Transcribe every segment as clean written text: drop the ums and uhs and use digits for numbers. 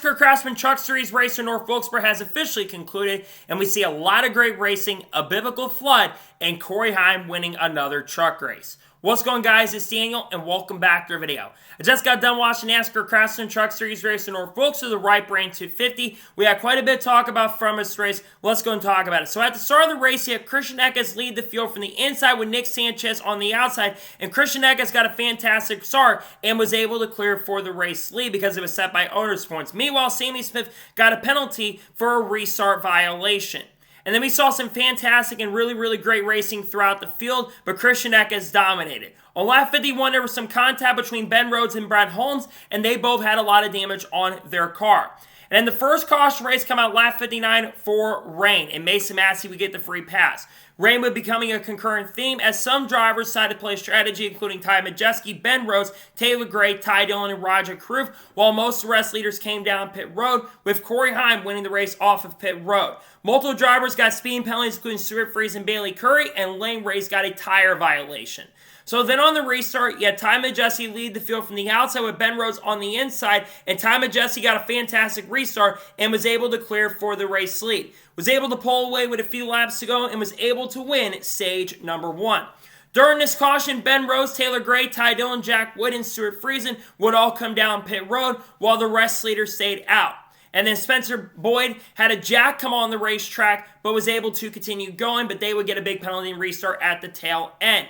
NASCAR Craftsman Truck Series race in North Wilkesboro has officially concluded, and we see a lot of great racing, a biblical flood, and Corey Heim winning another truck race. What's going on, guys? It's Daniel, and welcome back to our video. I just got done watching NASCAR Craftsman Truck Series race in North Wilkesboro, the right brain 250. We had quite a bit to talk about from this race. Let's go and talk about it. So at the start of the race, you have Christian Eckes lead the field from the inside with Nick Sanchez on the outside, and Christian Eckes got a fantastic start and was able to clear for the race lead because it was set by owner's points. Meanwhile, Sammy Smith got a penalty for a restart violation. And then we saw some fantastic and really great racing throughout the field, but Christian Eckes dominated. On lap 51, there was some contact between Ben Rhodes and Brad Holmes, and they both had a lot of damage on their car. And in the first caution race come out lap 59 for rain, and Mason Massey would get the free pass. Rain would becoming a concurrent theme as some drivers decided to play strategy, including Ty Majeski, Ben Rhodes, Taylor Gray, Ty Dillon, and Roger Kroof, while most of the rest leaders came down pit road, with Corey Heim winning the race off of pit road. Multiple drivers got speeding penalties, including Stuart Freeze and Bailey Curry, and Lane Ray's got a tire violation. So then on the restart, you had Ty Majeski lead the field from the outside with Ben Rhodes on the inside, and Ty Majeski got a fantastic restart and was able to clear for the race lead. Was able to pull away with a few laps to go and was able to win stage number 1. During this caution, Ben Rhodes, Taylor Gray, Ty Dillon, Jack Wood, and Stuart Friesen would all come down pit road while the rest leaders stayed out. And then Spencer Boyd had a jack come on the racetrack but was able to continue going, but they would get a big penalty and restart at the tail end.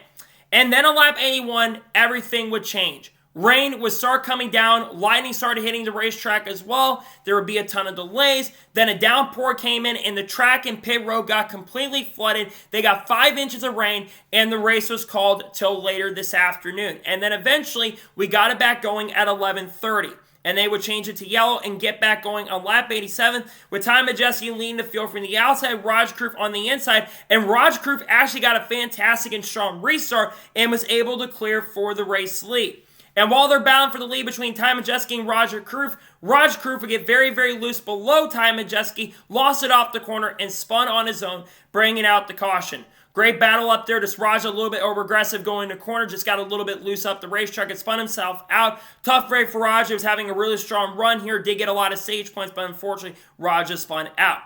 And then on lap 81, everything would change. Rain would start coming down, lightning started hitting the racetrack as well, there would be a ton of delays, then a downpour came in and the track and pit road got completely flooded. They got 5 inches of rain and the race was called till later this afternoon. And then eventually we got it back going at 11:30. And they would change it to yellow and get back going on lap 87 with Ty Majeski leading the field from the outside, Roger Kroof on the inside, and Roger Kroof actually got a fantastic and strong restart and was able to clear for the race lead. And while they're battling for the lead between Ty Majeski and Roger Kroof would get very loose below Ty Majeski, lost it off the corner, and spun on his own, bringing out the caution. Great battle up there. Just Raja a little bit over aggressive going to corner. Just got a little bit loose up the racetrack and spun himself out. Tough break for Raja. Was having a really strong run here. Did get a lot of stage points, but unfortunately, Raja spun out.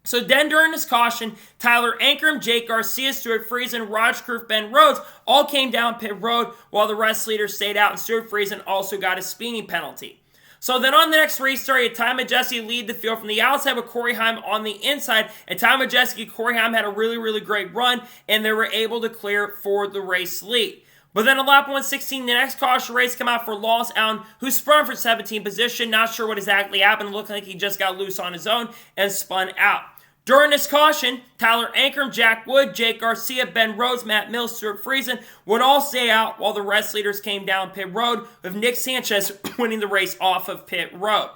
So then during this caution, Tyler Ankrum, Jake Garcia, Stuart Friesen, Roger Kroof, Ben Rhodes all came down pit road while the rest leaders stayed out, and Stuart Friesen also got a speeding penalty. So then on the next restart, you had Ty Majeski lead the field from the outside with Corey Heim on the inside. And Ty Majeski and Corey Heim had a really great run, and they were able to clear for the race lead. But then on lap 116, the next caution race came out for Loss Allen, who spun for 17th position. Not sure what exactly happened. It looked like he just got loose on his own and spun out. During this caution, Tyler Ankrum, Jack Wood, Jake Garcia, Ben Rhodes, Matt Mills, Stuart Friesen would all stay out while the rest leaders came down pit road, with Nick Sanchez winning the race off of pit road.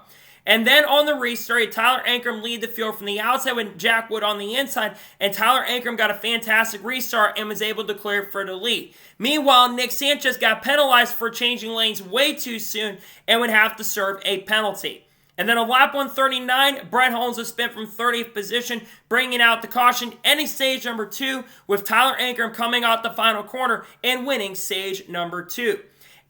And then on the restart, Tyler Ankrum lead the field from the outside with Jack Wood on the inside, and Tyler Ankrum got a fantastic restart and was able to clear for the lead. Meanwhile, Nick Sanchez got penalized for changing lanes way too soon and would have to serve a penalty. And then on lap 139, Brett Holmes was spent from 30th position, bringing out the caution, ending stage number 2, with Tyler Ankrum coming out the final corner and winning stage number 2.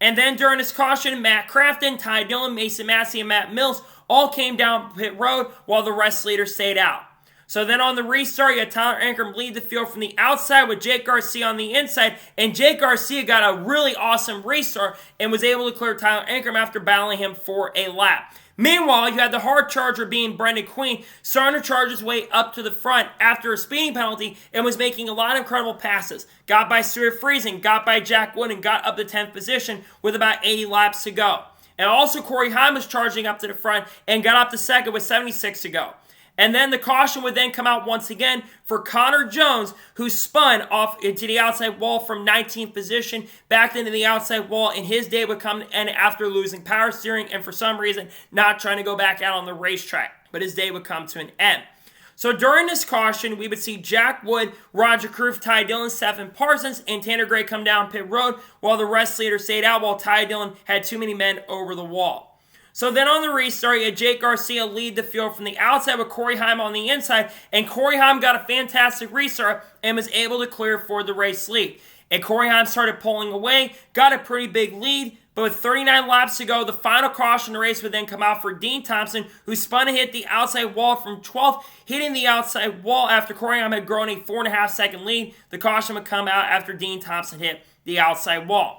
And then during this caution, Matt Crafton, Ty Dillon, Mason Massey, and Matt Mills all came down pit road while the rest leaders stayed out. So then on the restart, you had Tyler Ankrum lead the field from the outside with Jake Garcia on the inside, and Jake Garcia got a really awesome restart and was able to clear Tyler Ankrum after battling him for a lap. Meanwhile, you had the hard charger being Brendan Queen starting to charge his way up to the front after a speeding penalty and was making a lot of incredible passes. Got by Stuart Friesen, got by Jack Wood, and got up to 10th position with about 80 laps to go. And also Corey Heim was charging up to the front and got up to second with 76 to go. And then the caution would then come out once again for Connor Jones, who spun off into the outside wall from 19th position, back into the outside wall, and his day would come to end after losing power steering and for some reason not trying to go back out on the racetrack. But his day would come to an end. So during this caution, we would see Jack Wood, Roger Kroof, Ty Dillon, Stephen Parsons, and Tanner Gray come down pit road while the rest leaders stayed out while Ty Dillon had too many men over the wall. So then on the restart, you had Jake Garcia lead the field from the outside with Corey Heim on the inside, and Corey Heim got a fantastic restart and was able to clear for the race lead. And Corey Heim started pulling away, got a pretty big lead, but with 39 laps to go, the final caution of the race would then come out for Dean Thompson, who spun and hit the outside wall from 12th, hitting the outside wall after Corey Heim had grown a 4.5 second lead. The caution would come out after Dean Thompson hit the outside wall.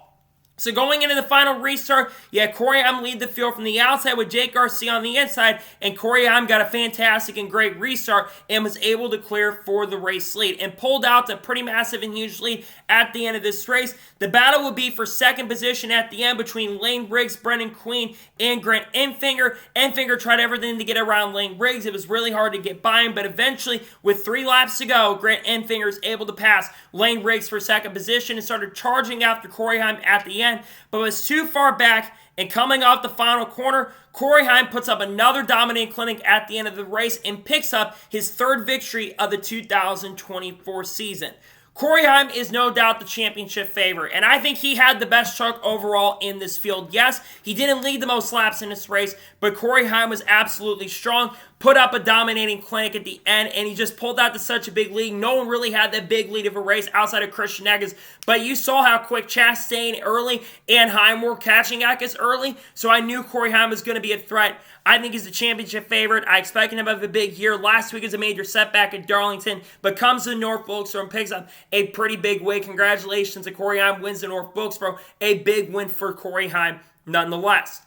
So going into the final restart, you had Corey Heim lead the field from the outside with Jake Garcia on the inside, and Corey Heim got a fantastic and great restart and was able to clear for the race lead and pulled out a pretty massive and huge lead at the end of this race. The battle would be for second position at the end between Lane Riggs, Brendan Queen, and Grant Enfinger. Enfinger tried everything to get around Lane Riggs. It was really hard to get by him, but eventually, with 3 laps to go, Grant Enfinger is able to pass Lane Riggs for second position and started charging after Corey Heim at the end, but was too far back, and coming off the final corner, Corey Heim puts up another dominating clinic at the end of the race and picks up his 3rd victory of the 2024 season. Corey Heim is no doubt the championship favorite, and I think he had the best truck overall in this field. Yes, he didn't lead the most laps in this race, but Corey Heim was absolutely strong, put up a dominating clinic at the end, and he just pulled out to such a big lead. No one really had that big lead of a race outside of Christian Eckes, but you saw how quick Chastain early and Heim were catching Eckes early, so I knew Corey Heim was going to be a threat. I think he's the championship favorite. I expected him to have a big year. Last week is a major setback at Darlington, but comes to North Wilkesboro and picks up a pretty big win. Congratulations to Corey Heim, wins in North Wilkesboro. A big win for Corey Heim nonetheless.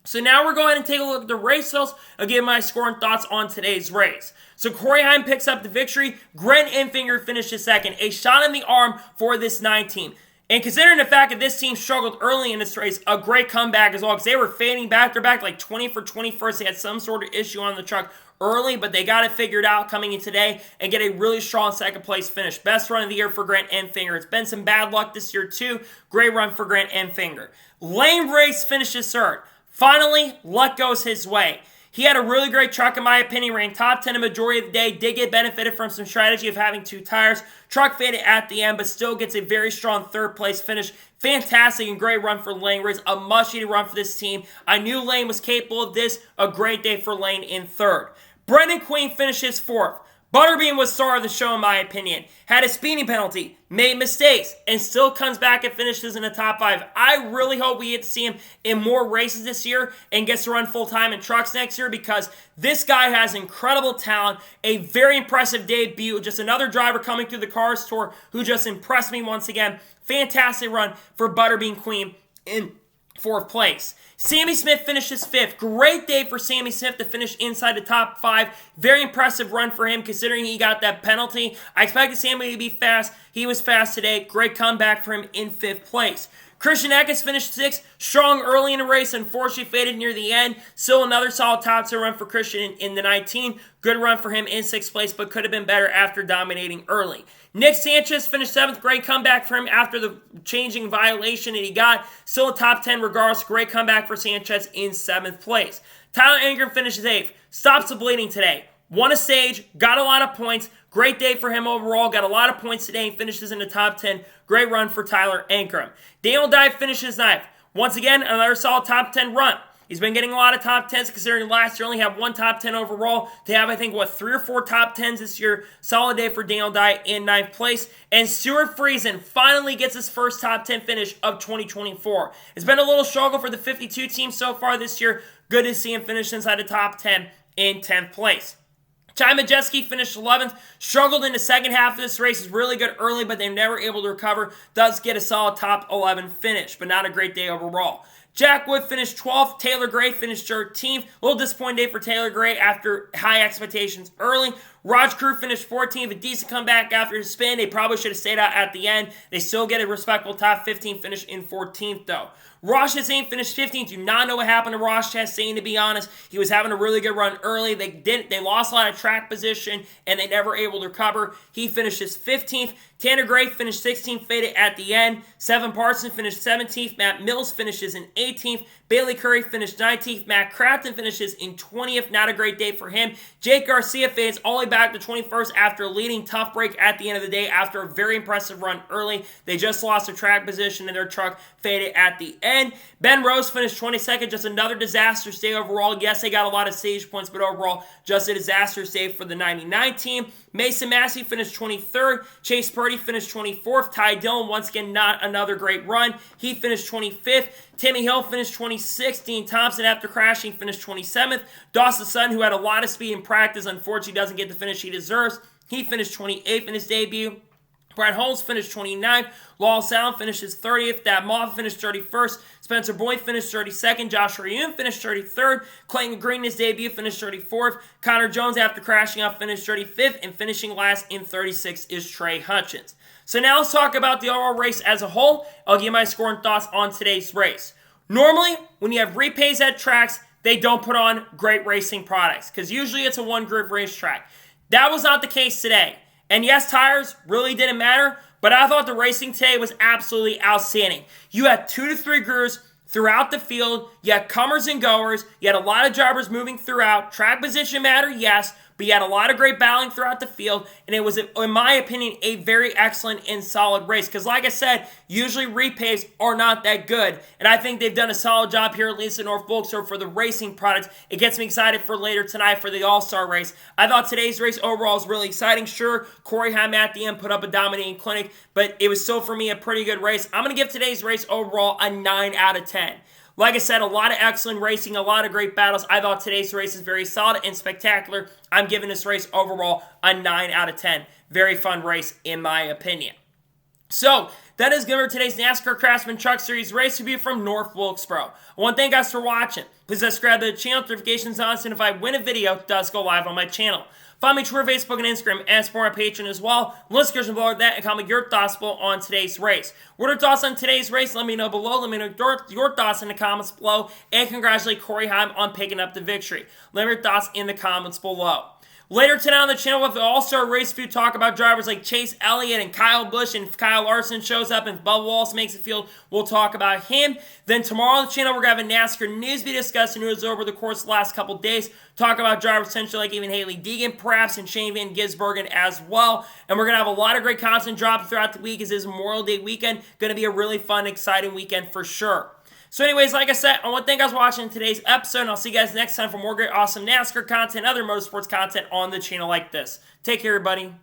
So now we're going to take a look at the race results. I'll give my score and thoughts on today's race. So Corey Heim picks up the victory. Grant Enfinger finishes second. A shot in the arm for this 9 team. And considering the fact that this team struggled early in this race, a great comeback as well, because they were fading back. They're back like 20 for 21st. They had some sort of issue on the truck early, but they got it figured out coming in today and get a really strong second place finish. Best run of the year for Grant Enfinger. It's been some bad luck this year too. Great run for Grant Enfinger. Lane Riggs finishes 3rd. Finally, luck goes his way. He had a really great truck, in my opinion. Ran top 10 a majority of the day. Did get benefited from some strategy of having 2 tires. Truck faded at the end, but still gets a very strong 3rd place finish. Fantastic and great run for Lane Riggs. A much-needed run for this team. I knew Lane was capable of this. A great day for Lane in 3rd. Brendan Queen finishes 4th. Butterbean was star of the show, in my opinion. Had a speeding penalty, made mistakes, and still comes back and finishes in the top 5. I really hope we get to see him in more races this year and gets to run full-time in trucks next year, because this guy has incredible talent, a very impressive debut, just another driver coming through the Cars Tour who just impressed me once again. Fantastic run for Butterbean Queen in 4th place. Sammy Smith finishes 5th. Great day for Sammy Smith to finish inside the top 5. Very impressive run for him considering he got that penalty. I expected Sammy to be fast. He was fast today. Great comeback for him in 5th place. Christian Eckes finished 6th, strong early in the race, unfortunately faded near the end. Still another solid top 10 run for Christian in the 19. Good run for him in 6th place, but could have been better after dominating early. Nick Sanchez finished 7th, great comeback for him after the changing violation that he got. Still a top 10 regardless, great comeback for Sanchez in 7th place. Tyler Ingram finishes 8th, stops the bleeding today. Won a stage, got a lot of points. Great day for him overall. Got a lot of points today and finishes in the top 10. Great run for Tyler Ingram. Daniel Dye finishes 9th. Once again, another solid top 10 run. He's been getting a lot of top 10s considering last year only had 1 top 10 overall. To have, I think, 3 or 4 top 10s this year. Solid day for Daniel Dye in 9th place. And Stuart Friesen finally gets his first top 10 finish of 2024. It's been a little struggle for the 52 team so far this year. Good to see him finish inside the top 10 in 10th place. Ty Majeski finished 11th, struggled in the second half of this race. Is really good early, but they were never able to recover. Does get a solid top 11 finish, but not a great day overall. Jack Wood finished 12th. Taylor Gray finished 13th. A little disappointing day for Taylor Gray after high expectations early. Raj Crew finished 14th. A decent comeback after his spin. They probably should have stayed out at the end. They still get a respectable top 15 finish in 14th, though. Ross Chastain finished 15th. Do not know what happened to Ross Chastain, to be honest. He was having a really good run early. They lost a lot of track position, and they never able to recover. He finishes 15th. Tanner Gray finished 16th, faded at the end. Sevin Parsons finished 17th. Matt Mills finishes in 18th. Bailey Curry finished 19th. Matt Crafton finishes in 20th. Not a great day for him. Jake Garcia fades all the way back to 21st after a leading tough break at the end of the day after a very impressive run early. They just lost a track position and their truck faded at the end. Ben Rose finished 22nd. Just another disastrous day overall. Yes, they got a lot of stage points, but overall, just a disastrous day for the 99 team. Mason Massey finished 23rd. Chase Purdy finished 24th. Ty Dillon, once again, not another great run. He finished 25th. Timmy Hill finished 26th. Dean Thompson, after crashing, finished 27th. Dawson Sutton, who had a lot of speed in practice, unfortunately doesn't get the finish he deserves. He finished 28th in his debut. Brad Holmes finished 29th. Lawal Salem finishes 30th. Dab Moffett finished 31st. Spencer Boyd finished 32nd. Josh Rayun finished 33rd. Clayton Green in his debut finished 34th. Connor Jones, after crashing out, finished 35th. And finishing last in 36th is Trey Hutchins. So now let's talk about the overall race as a whole. I'll give my score and thoughts on today's race. Normally, when you have repays at tracks, they don't put on great racing products because usually it's a one-groove racetrack. That was not the case today. And yes, tires really didn't matter, but I thought the racing today was absolutely outstanding. You had 2 to 3 grooves throughout the field. You had comers and goers. You had a lot of drivers moving throughout. Track position mattered, yes, but you had a lot of great battling throughout the field, and it was, in my opinion, a very excellent and solid race. Because like I said, usually repays are not that good, and I think they've done a solid job here, at least in North Wilkesboro, for the racing products. It gets me excited for later tonight for the All-Star race. I thought today's race overall was really exciting. Sure, Corey Heim at the end put up a dominating clinic, but it was still, for me, a pretty good race. I'm going to give today's race overall a 9 out of 10. Like I said, a lot of excellent racing, a lot of great battles. I thought today's race is very solid and spectacular. I'm giving this race overall a 9 out of 10. Very fun race, in my opinion. So, that is good for today's NASCAR Craftsman Truck Series race review from North Wilkesboro. I want to thank you guys for watching. Please subscribe to the channel, notifications on, and if I win a video, it does go live on my channel. Follow me on Twitter, Facebook, and Instagram, and support my Patreon as well. Link description below that, and comment your thoughts below on today's race. What are your thoughts on today's race? Let me know below. Let me know your thoughts in the comments below, and congratulate Corey Heim on picking up the victory. Let me know your thoughts in the comments below. Later tonight on the channel, we'll have the All-Star Race View, talk about drivers like Chase Elliott and Kyle Busch, and if Kyle Larson shows up and if Bubba Wallace makes the field, we'll talk about him. Then tomorrow on the channel, we're going to have a NASCAR news video discussing news over the course of the last couple days, talk about drivers potentially like even Haley Deegan, perhaps, and Shane Van Gisbergen as well. And we're going to have a lot of great content dropping throughout the week as this Memorial Day weekend. Going to be a really fun, exciting weekend for sure. So anyways, like I said, I want to thank you guys for watching today's episode, and I'll see you guys next time for more great, awesome NASCAR content, other motorsports content on the channel like this. Take care, everybody.